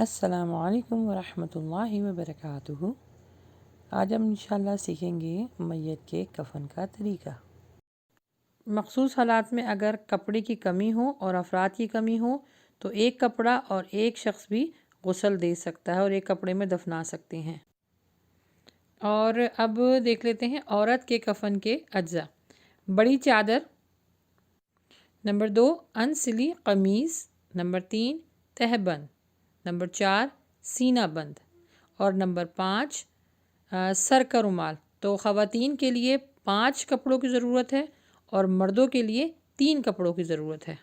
السلام علیکم ورحمۃ اللہ وبرکاتہ۔ آج ہم انشاءاللہ سیکھیں گے میت کے کفن کا طریقہ۔ مخصوص حالات میں اگر کپڑے کی کمی ہو اور افراد کی کمی ہو تو ایک کپڑا اور ایک شخص بھی غسل دے سکتا ہے اور ایک کپڑے میں دفنا سکتے ہیں۔ اور اب دیکھ لیتے ہیں عورت کے کفن کے اجزاء۔ بڑی چادر، نمبر 2 انسلی قمیص، نمبر 3 تہبند، نمبر 4 سینہ بند اور نمبر 5 سر کا رومال۔ تو خواتین کے لیے 5 کپڑوں کی ضرورت ہے اور مردوں کے لیے 3 کپڑوں کی ضرورت ہے۔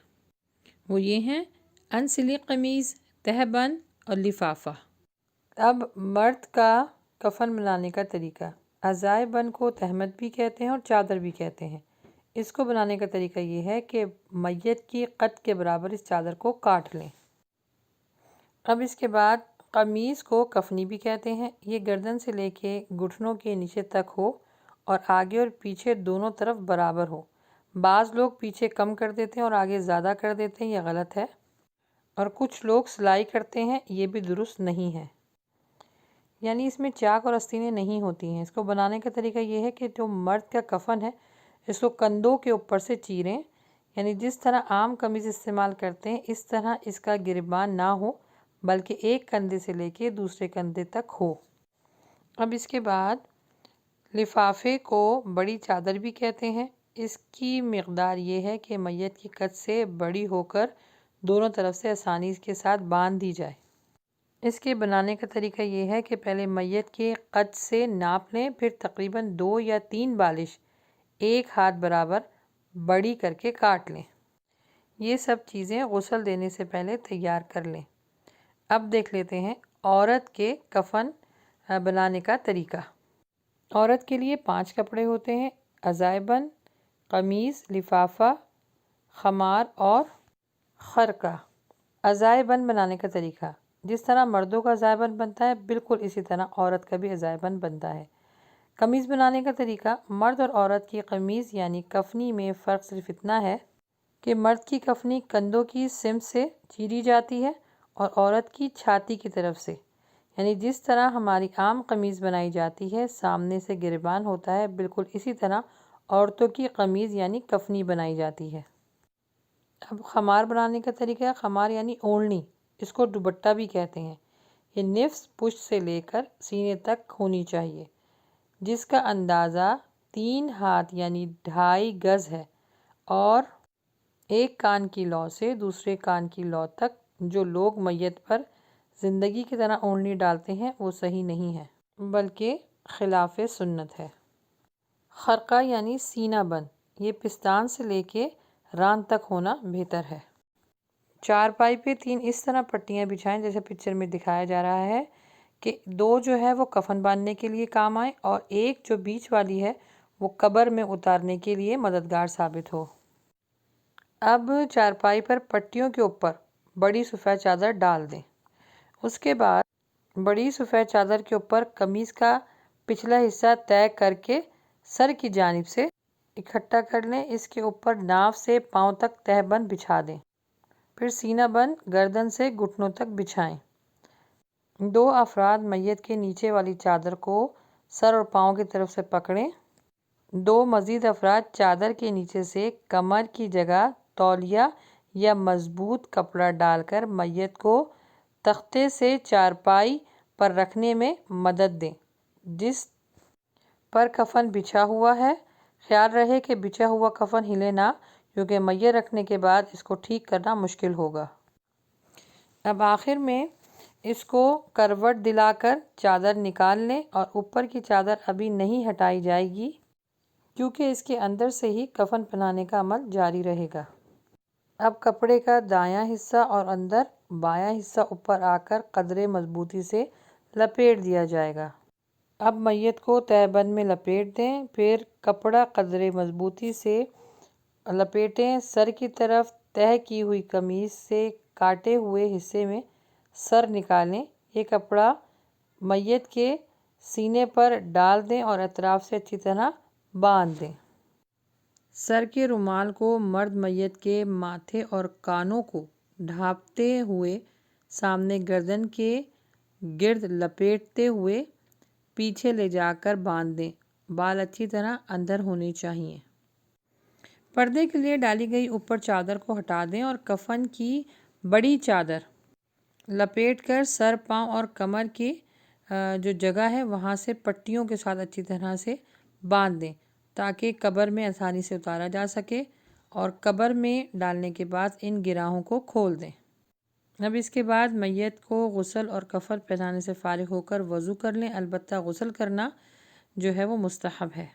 وہ یہ ہیں انسلی قمیص، تہبند اور لفافہ۔ اب مرد کا کفن بنانے کا طریقہ۔ عزائے بند کو تہمت بھی کہتے ہیں اور چادر بھی کہتے ہیں۔ اس کو بنانے کا طریقہ یہ ہے کہ میت کی قد کے برابر اس چادر کو کاٹ لیں۔ اب اس کے بعد قمیص کو کفنی بھی کہتے ہیں۔ یہ گردن سے لے کے گھٹنوں کے نیچے تک ہو اور آگے اور پیچھے دونوں طرف برابر ہو۔ بعض لوگ پیچھے کم کر دیتے ہیں اور آگے زیادہ کر دیتے ہیں، یہ غلط ہے۔ اور کچھ لوگ سلائی کرتے ہیں، یہ بھی درست نہیں ہے۔ یعنی اس میں چاک اور آستینیں نہیں ہوتی ہیں۔ اس کو بنانے کا طریقہ یہ ہے کہ جو مرد کا کفن ہے اس کو کندھوں کے اوپر سے چیریں، یعنی جس طرح عام قمیض استعمال کرتے ہیں اس طرح اس کا گریبان نہ ہو بلکہ ایک کندھے سے لے کے دوسرے کندھے تک ہو۔ اب اس کے بعد لفافے کو بڑی چادر بھی کہتے ہیں۔ اس کی مقدار یہ ہے کہ میت کی قد سے بڑی ہو کر دونوں طرف سے آسانی کے ساتھ باندھ دی جائے۔ اس کے بنانے کا طریقہ یہ ہے کہ پہلے میت کے قد سے ناپ لیں، پھر تقریباً 2 یا 3 بالش ایک ہاتھ برابر بڑی کر کے کاٹ لیں۔ یہ سب چیزیں غسل دینے سے پہلے تیار کر لیں۔ اب دیکھ لیتے ہیں عورت کے کفن بنانے کا طریقہ۔ عورت کے لیے 5 کپڑے ہوتے ہیں: عزائے بند، قمیص، لفافہ، خمار اور خرقہ۔ عزائے بند بنانے کا طریقہ: جس طرح مردوں کا عزائے بند بنتا ہے بالکل اسی طرح عورت کا بھی عزائے بند بنتا ہے۔ قمیص بنانے کا طریقہ: مرد اور عورت کی قمیص یعنی کفنی میں فرق صرف اتنا ہے کہ مرد کی کفنی کندھوں کی سمت سے چیری جاتی ہے اور عورت کی چھاتی کی طرف سے، یعنی جس طرح ہماری عام قمیض بنائی جاتی ہے سامنے سے گریبان ہوتا ہے بالکل اسی طرح عورتوں کی قمیض یعنی کفنی بنائی جاتی ہے۔ اب خمار بنانے کا طریقہ: خمار یعنی اوڑھنی، اس کو دوپٹہ بھی کہتے ہیں۔ یہ نصف پشت سے لے کر سینے تک ہونی چاہیے، جس کا اندازہ 3 ہاتھ یعنی 2.5 گز ہے اور ایک کان کی لو سے دوسرے کان کی لو تک۔ جو لوگ میت پر زندگی کی طرح اوڑھنی ڈالتے ہیں وہ صحیح نہیں ہے بلکہ خلاف سنت ہے۔ خرقہ یعنی سینہ بند، یہ پستان سے لے کے ران تک ہونا بہتر ہے۔ چارپائی پہ 3 اس طرح پٹیاں بچھائیں جیسے پکچر میں دکھایا جا رہا ہے کہ 2 جو ہے وہ کفن باندھنے کے لیے کام آئے اور ایک جو بیچ والی ہے وہ قبر میں اتارنے کے لیے مددگار ثابت ہو۔ اب چارپائی پر پٹیوں کے اوپر بڑی سفید چادر ڈال دیں۔ اس کے بعد بڑی سفید چادر کے اوپر قمیص کا پچھلا حصہ طے کر کے سر کی جانب سے اکٹھا کر لیں۔ اس کے اوپر ناف سے پاؤں تک تہبند بچھا دیں، پھر سینہ بند گردن سے گھٹنوں تک بچھائیں۔ 2 افراد میت کے نیچے والی چادر کو سر اور پاؤں کی طرف سے پکڑیں۔ 2 مزید افراد چادر کے نیچے سے کمر کی جگہ تولیہ یا مضبوط کپڑا ڈال کر میت کو تختے سے چارپائی پر رکھنے میں مدد دیں جس پر کفن بچھا ہوا ہے۔ خیال رہے کہ بچھا ہوا کفن ہلے نہ، کیونکہ میت رکھنے کے بعد اس کو ٹھیک کرنا مشکل ہوگا۔ اب آخر میں اس کو کروٹ دلا کر چادر نکال لیں اور اوپر کی چادر ابھی نہیں ہٹائی جائے گی کیونکہ اس کے اندر سے ہی کفن پہنانے کا عمل جاری رہے گا۔ اب کپڑے کا دایاں حصہ اور اندر بایاں حصہ اوپر آ کر قدرے مضبوطی سے لپیٹ دیا جائے گا۔ اب میت کو تہبند میں لپیٹ دیں، پھر کپڑا قدرے مضبوطی سے لپیٹیں۔ سر کی طرف تہہ کی ہوئی قمیص سے کاٹے ہوئے حصے میں سر نکالیں۔ یہ کپڑا میت کے سینے پر ڈال دیں اور اطراف سے اچھی طرح باندھ دیں۔ سر کے رومال کو مرد میت کے ماتھے اور کانوں کو ڈھانپتے ہوئے سامنے گردن کے گرد لپیٹتے ہوئے پیچھے لے جا کر باندھ دیں۔ بال اچھی طرح اندر ہونے چاہیے۔ پردے کے لیے ڈالی گئی اوپر چادر کو ہٹا دیں اور کفن کی بڑی چادر لپیٹ کر سر، پاؤں اور کمر کی جو جگہ ہے وہاں سے پٹیوں کے ساتھ اچھی طرح سے باندھ دیں تاکہ قبر میں آسانی سے اتارا جا سکے، اور قبر میں ڈالنے کے بعد ان گراہوں کو کھول دیں۔ اب اس کے بعد میت کو غسل اور کفن پہنانے سے فارغ ہو کر وضو کر لیں، البتہ غسل کرنا جو ہے وہ مستحب ہے۔